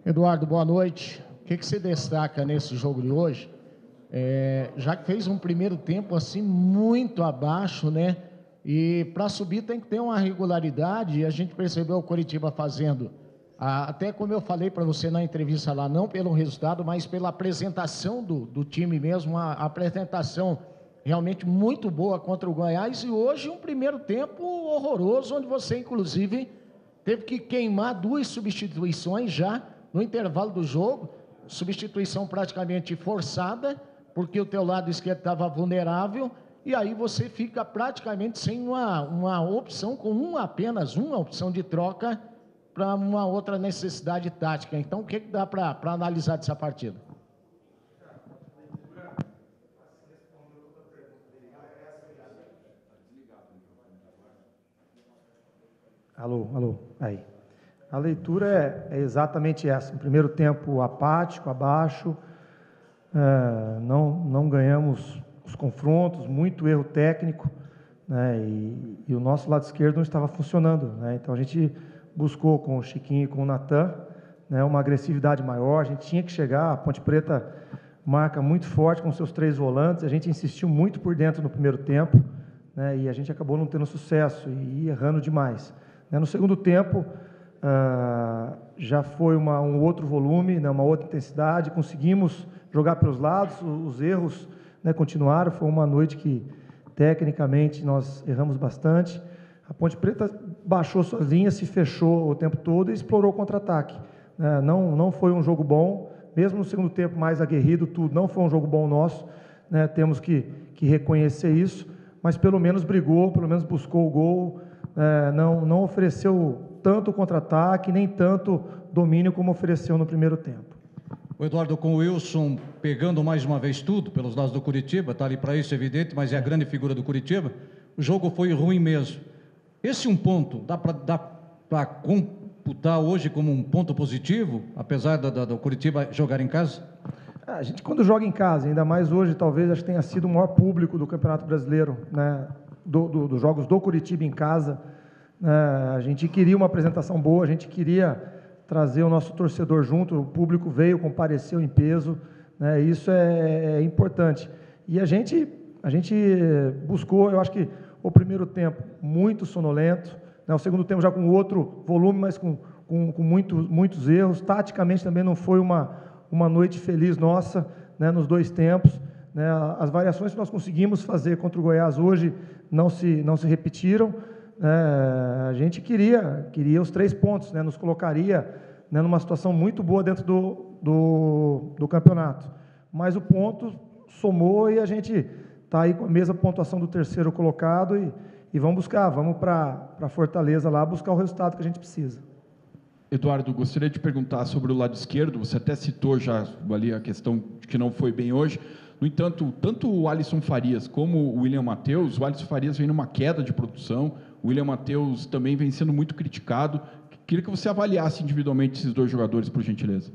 Eduardo, boa noite. O que você destaca nesse jogo de hoje? Já que fez um primeiro tempo assim muito abaixo, né? E para subir tem que ter uma regularidade, e a gente percebeu o Coritiba fazendo, até como eu falei para você na entrevista lá, não pelo resultado, mas pela apresentação do time mesmo, a apresentação realmente muito boa contra o Goiás, e hoje um primeiro tempo horroroso, onde você inclusive teve que queimar 2 substituições já no intervalo do jogo, substituição praticamente forçada, porque o teu lado esquerdo estava vulnerável, e aí você fica praticamente sem uma opção, com apenas uma opção de troca para uma outra necessidade tática. Então, o que dá para analisar dessa partida? Alô, aí. A leitura é exatamente essa. No primeiro tempo, apático, abaixo, não ganhamos os confrontos, muito erro técnico, né, e o nosso lado esquerdo não estava funcionando, né, então a gente buscou com o Chiquinho e com o Natan, né, uma agressividade maior, a gente tinha que chegar, a Ponte Preta marca muito forte com seus 3 volantes, a gente insistiu muito por dentro no primeiro tempo, né, e a gente acabou não tendo sucesso e errando demais. Né, no segundo tempo, já foi um outro volume, né, uma outra intensidade, conseguimos jogar pelos lados, os erros, né, continuaram, foi uma noite que tecnicamente nós erramos bastante, a Ponte Preta baixou suas linhas, se fechou o tempo todo e explorou o contra-ataque, né, não foi um jogo bom, mesmo no segundo tempo mais aguerrido, tudo, não foi um jogo bom nosso, né, temos que reconhecer isso, mas pelo menos brigou, pelo menos buscou o gol, não ofereceu tanto contra-ataque, nem tanto domínio como ofereceu no primeiro tempo. O Eduardo, com o Wilson pegando mais uma vez tudo pelos lados do Coritiba, está ali para isso, evidente, mas é a grande figura do Coritiba, o jogo foi ruim mesmo. Esse ponto, dá para computar hoje como um ponto positivo, apesar do Coritiba jogar em casa? A gente, quando joga em casa, ainda mais hoje, talvez acho que tenha sido o maior público do Campeonato Brasileiro, né, dos jogos do Coritiba em casa, a gente queria uma apresentação boa, a gente queria trazer o nosso torcedor junto, o público veio, compareceu em peso, né, isso é importante. E a gente buscou, eu acho que o primeiro tempo muito sonolento, né, o segundo tempo já com outro volume, mas com muitos erros, taticamente também não foi uma noite feliz nossa, né, nos 2 tempos, né, as variações que nós conseguimos fazer contra o Goiás hoje não se repetiram, a gente queria os 3 pontos, né, nos colocaria, né, numa situação muito boa dentro do campeonato, mas o ponto somou e a gente está aí com a mesma pontuação do terceiro colocado e vamos para Fortaleza lá buscar o resultado que a gente precisa. Eduardo, gostaria de perguntar sobre o lado esquerdo, você até citou já ali a questão de que não foi bem hoje. No entanto, tanto o Alisson Farias como o William Matheus, o Alisson Farias vem numa queda de produção, o William Matheus também vem sendo muito criticado. Queria que você avaliasse individualmente esses 2 jogadores, por gentileza.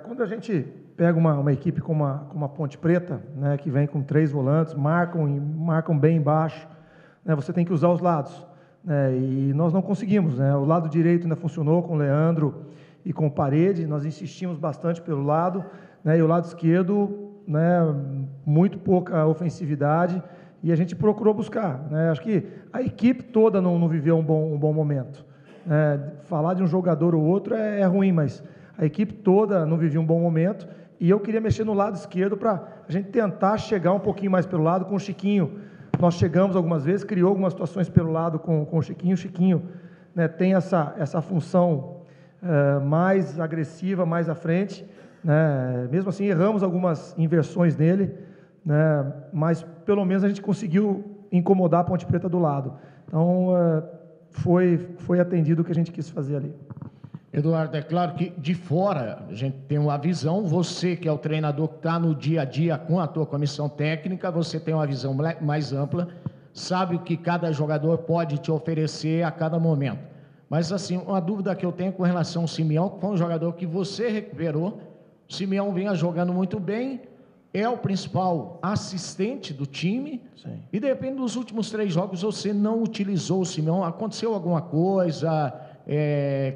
Quando a gente pega uma equipe como a Ponte Preta, né, que vem com 3 volantes, marcam bem embaixo, né, você tem que usar os lados, né, e nós não conseguimos, né, o lado direito ainda funcionou com o Leandro e com o Parede, nós insistimos bastante pelo lado, né, e o lado esquerdo, né, muito pouca ofensividade, e a gente procurou buscar, né, acho que a equipe toda não viveu um bom momento, falar de um jogador ou outro é ruim, mas a equipe toda não vivia um bom momento, e eu queria mexer no lado esquerdo para a gente tentar chegar um pouquinho mais pelo lado com o Chiquinho. Nós chegamos algumas vezes, criou algumas situações pelo lado com o Chiquinho, né, tem essa função mais agressiva, mais à frente, né, mesmo assim erramos algumas inversões nele, né, mas pelo menos a gente conseguiu incomodar a Ponte Preta do lado. Então, foi atendido o que a gente quis fazer ali. Eduardo, é claro que de fora a gente tem uma visão, você que é o treinador que está no dia a dia com a tua comissão técnica, você tem uma visão mais ampla, sabe o que cada jogador pode te oferecer a cada momento. Mas assim, uma dúvida que eu tenho com relação ao Simeão, que foi um jogador que você recuperou, o Simeão vinha jogando muito bem, é o principal assistente do time. Sim. E de repente dos últimos 3 jogos você não utilizou o Simeão, aconteceu alguma coisa?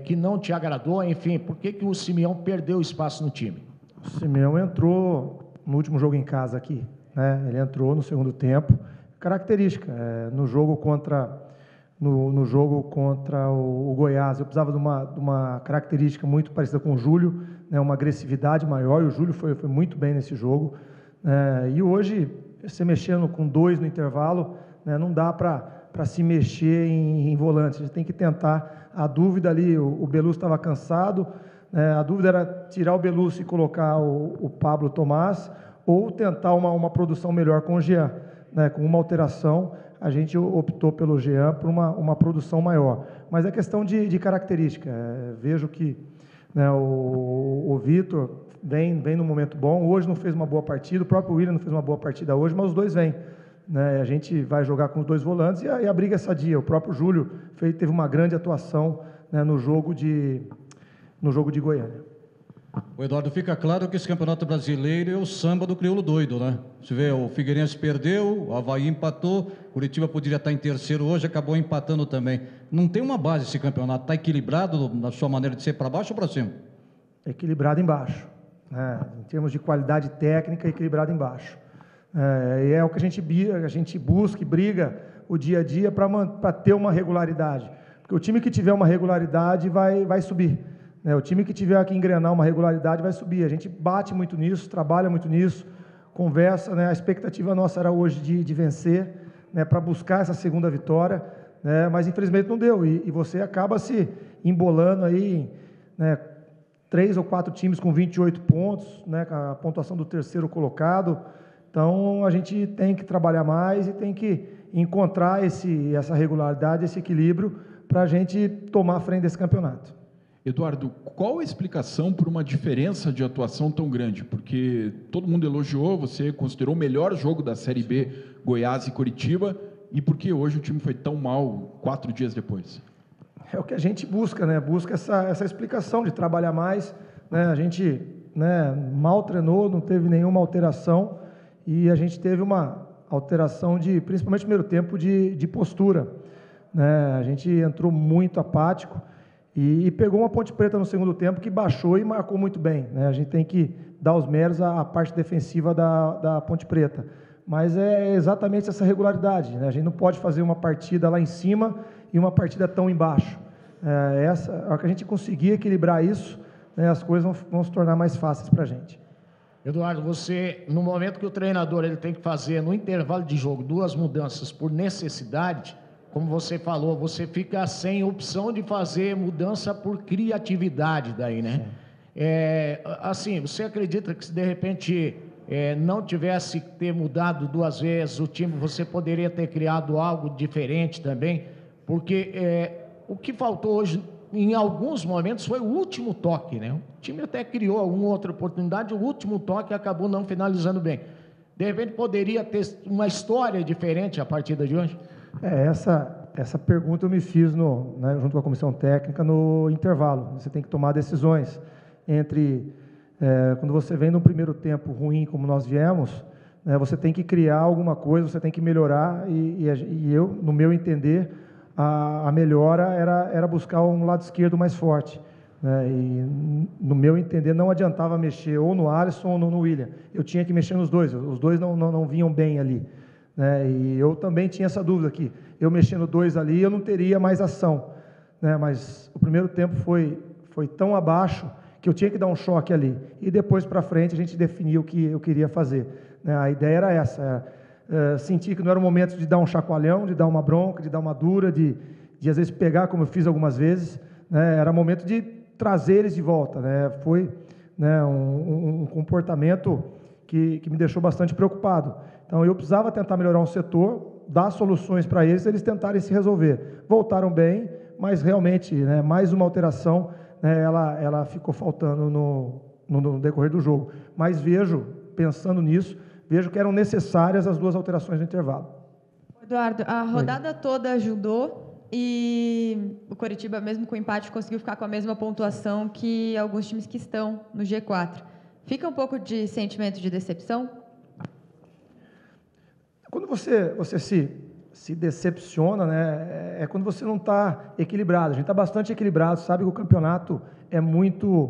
que não te agradou? Enfim, por que o Simeão perdeu espaço no time? O Simeão entrou no último jogo em casa aqui, né? Ele entrou no segundo tempo. Característica, no jogo contra o Goiás, eu precisava de uma característica muito parecida com o Júlio, né? Uma agressividade maior, e o Júlio foi muito bem nesse jogo. E hoje, você mexendo com 2 no intervalo, né? Não dá para se mexer em volante, a gente tem que tentar. A dúvida ali, o Belus estava cansado, a dúvida era tirar o Belus e colocar o Pablo Tomás, ou tentar uma produção melhor com o Jean, né? Com uma alteração, a gente optou pelo Jean por uma produção maior. Mas é questão de característica. Vejo que, né, o Vitor vem num momento bom, hoje não fez uma boa partida, o próprio William não fez uma boa partida hoje, mas os dois vêm. Né? A gente vai jogar com os 2 volantes e a briga é sadia. O próprio Júlio teve uma grande atuação, né, no jogo de Goiânia. O Eduardo, fica claro que esse Campeonato Brasileiro é o samba do crioulo doido, né? Você vê, o Figueirense perdeu, o Avaí empatou, Curitiba poderia estar em terceiro hoje, acabou empatando também. Não tem uma base esse campeonato, está equilibrado na sua maneira de ser para baixo ou para cima? Equilibrado embaixo, né? Em termos de qualidade técnica, equilibrado embaixo. E é o que a gente busca e briga o dia a dia para ter uma regularidade. Porque o time que tiver uma regularidade vai subir. O time que tiver que engrenar uma regularidade vai subir. A gente bate muito nisso, trabalha muito nisso, conversa. Né? A expectativa nossa era hoje de vencer, né, para buscar essa segunda vitória, né, mas infelizmente não deu. E você acaba se embolando aí, né, 3 ou 4 times com 28 pontos, né, com a pontuação do terceiro colocado. Então a gente tem que trabalhar mais e tem que encontrar essa regularidade, esse equilíbrio, para a gente tomar a frente desse campeonato. Eduardo, qual a explicação por uma diferença de atuação tão grande? Porque todo mundo elogiou, você considerou o melhor jogo da Série B, Goiás e Curitiba, e por que hoje o time foi tão mal 4 dias depois? É o que a gente busca, né? Busca essa explicação de trabalhar mais, né? A gente, né, mal treinou, não teve nenhuma alteração, e a gente teve uma alteração principalmente no primeiro tempo, de postura, né? A gente entrou muito apático, e pegou uma Ponte Preta no segundo tempo que baixou e marcou muito bem, né? A gente tem que dar os méritos à parte defensiva da Ponte Preta. Mas é exatamente essa regularidade, né? A gente não pode fazer uma partida lá em cima e uma partida tão embaixo. A hora que a gente conseguir equilibrar isso, né, as coisas vão se tornar mais fáceis para a gente. Eduardo, você, no momento que o treinador ele tem que fazer no intervalo de jogo 2 mudanças por necessidade, como você falou, você fica sem opção de fazer mudança por criatividade daí, né? Assim, você acredita que se de repente não tivesse que ter mudado 2 vezes o time, você poderia ter criado algo diferente também? Porque o que faltou hoje, em alguns momentos, foi o último toque, né? O time até criou alguma outra oportunidade, o último toque acabou não finalizando bem. De repente poderia ter uma história diferente a partida de hoje? Essa pergunta eu me fiz junto com a comissão técnica no intervalo. Você tem que tomar decisões entre, quando você vem num primeiro tempo ruim como nós viemos, né, você tem que criar alguma coisa, você tem que melhorar, e eu, no meu entender, a melhora era buscar um lado esquerdo mais forte, né, e no meu entender não adiantava mexer ou no Alisson ou no William, eu tinha que mexer nos dois, os dois não vinham bem ali. Né, e eu também tinha essa dúvida aqui, eu mexendo 2 ali, eu não teria mais ação, né, mas o primeiro tempo foi tão abaixo que eu tinha que dar um choque ali, e depois para frente a gente definiu o que eu queria fazer, né, a ideia era essa, sentir que não era o momento de dar um chacoalhão, de dar uma bronca, de dar uma dura, de às vezes pegar, como eu fiz algumas vezes, né, era momento de trazer eles de volta, né, foi, né, um comportamento que me deixou bastante preocupado. Então, eu precisava tentar melhorar um setor, dar soluções para eles tentarem se resolver. Voltaram bem, mas realmente, né, mais uma alteração, né, ela ficou faltando no decorrer do jogo. Mas pensando nisso, vejo que eram necessárias as 2 alterações no intervalo. Eduardo, a rodada toda ajudou e o Coritiba, mesmo com o empate, conseguiu ficar com a mesma pontuação que alguns times que estão no G4. Fica um pouco de sentimento de decepção? Quando você se decepciona, né, é quando você não está equilibrado. A gente está bastante equilibrado, sabe que o campeonato é muito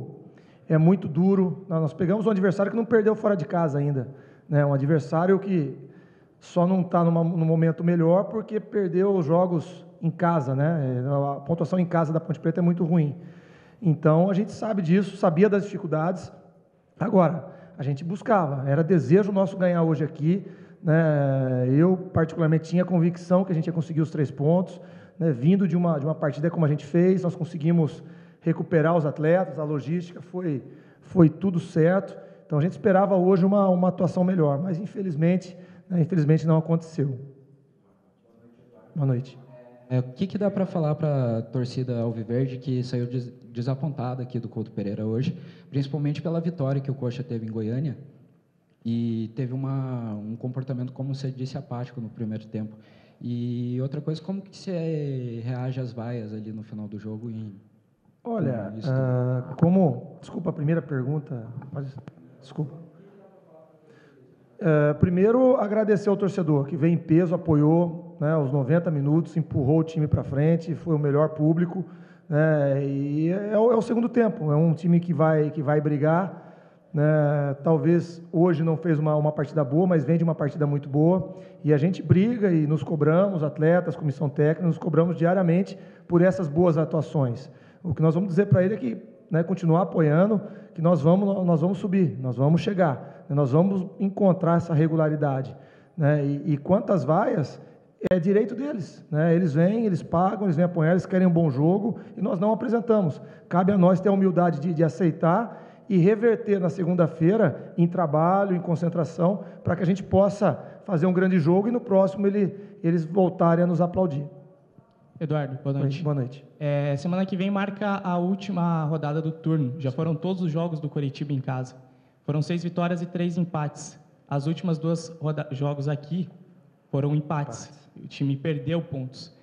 duro. Nós pegamos um adversário que não perdeu fora de casa ainda, né, um adversário que só não está num momento melhor porque perdeu os jogos em casa, né, a pontuação em casa da Ponte Preta é muito ruim. Então, a gente sabe disso, sabia das dificuldades. Agora, a gente buscava, era desejo nosso ganhar hoje aqui, né? Eu, particularmente, tinha convicção que a gente ia conseguir os 3 pontos, né? Vindo de uma partida como a gente fez, nós conseguimos recuperar os atletas, a logística foi tudo certo. Então, a gente esperava hoje uma atuação melhor, mas, infelizmente, né, não aconteceu. Boa noite. O que dá para falar para a torcida alviverde que saiu desapontada aqui do Couto Pereira hoje, principalmente pela vitória que o Coxa teve em Goiânia, e teve um comportamento, como você disse, apático no primeiro tempo. E outra coisa, como que você reage às vaias ali no final do jogo? Olha, desculpa a primeira pergunta, mas desculpa. Primeiro, agradecer ao torcedor que veio em peso, apoiou, né, os 90 minutos, empurrou o time para frente, foi o melhor público, né, e é o segundo tempo, é um time que vai brigar, né, talvez hoje não fez uma partida boa, mas vem de uma partida muito boa, e a gente briga e nos cobramos, atletas, comissão técnica, nos cobramos diariamente por essas boas atuações. O que nós vamos dizer para ele é que, né, continuar apoiando, que nós vamos subir, nós vamos chegar, nós vamos encontrar essa regularidade, né, e quanto às vaias, é direito deles, né, eles vêm, eles pagam, eles vêm apoiar, eles querem um bom jogo, e nós não apresentamos. Cabe a nós ter a humildade de aceitar e reverter na segunda-feira em trabalho, em concentração, para que a gente possa fazer um grande jogo e no próximo eles voltarem a nos aplaudir. Eduardo, boa noite. Boa noite. Semana que vem marca a última rodada do turno. Já foram todos os jogos do Coritiba em casa. Foram 6 vitórias e 3 empates. As últimas 2 jogos aqui foram empates. O time perdeu pontos.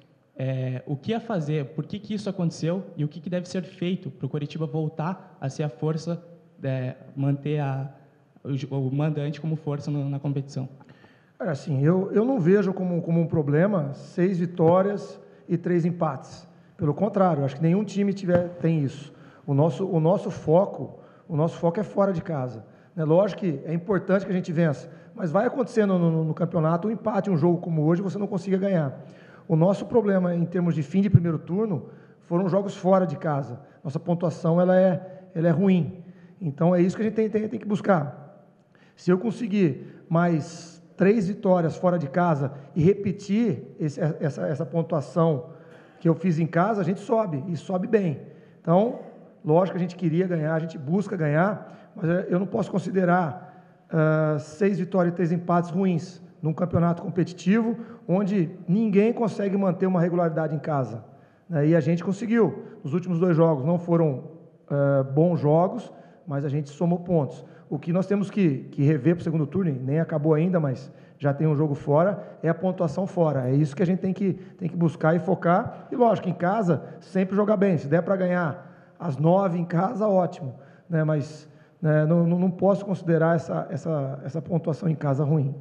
O que a fazer? Por que isso aconteceu? E o que deve ser feito para o Coritiba voltar a ser a força, manter o mandante como força na competição? Assim, eu não vejo como um problema 6 vitórias e 3 empates. Pelo contrário, acho que nenhum time tem isso. O nosso foco é fora de casa. Né? Lógico que é importante que a gente vença, mas vai acontecendo no campeonato um empate, um jogo como hoje, você não consiga ganhar. O nosso problema em termos de fim de primeiro turno foram jogos fora de casa. Nossa pontuação ela é ruim. Então é isso que a gente tem que buscar. Se eu conseguir mais 3 vitórias fora de casa e repetir essa pontuação que eu fiz em casa, a gente sobe, e sobe bem. Então, lógico que a gente queria ganhar, a gente busca ganhar, mas eu não posso considerar 6 vitórias e 3 empates ruins num campeonato competitivo, onde ninguém consegue manter uma regularidade em casa. Né? E a gente conseguiu. Os últimos 2 jogos não foram bons jogos, mas a gente somou pontos. O que nós temos que rever para o segundo turno, nem acabou ainda, mas já tem um jogo fora, é a pontuação fora. É isso que a gente tem que buscar e focar. E, lógico, em casa, sempre jogar bem. Se der para ganhar às 9 em casa, ótimo. Né? Mas né, não posso considerar essa pontuação em casa ruim.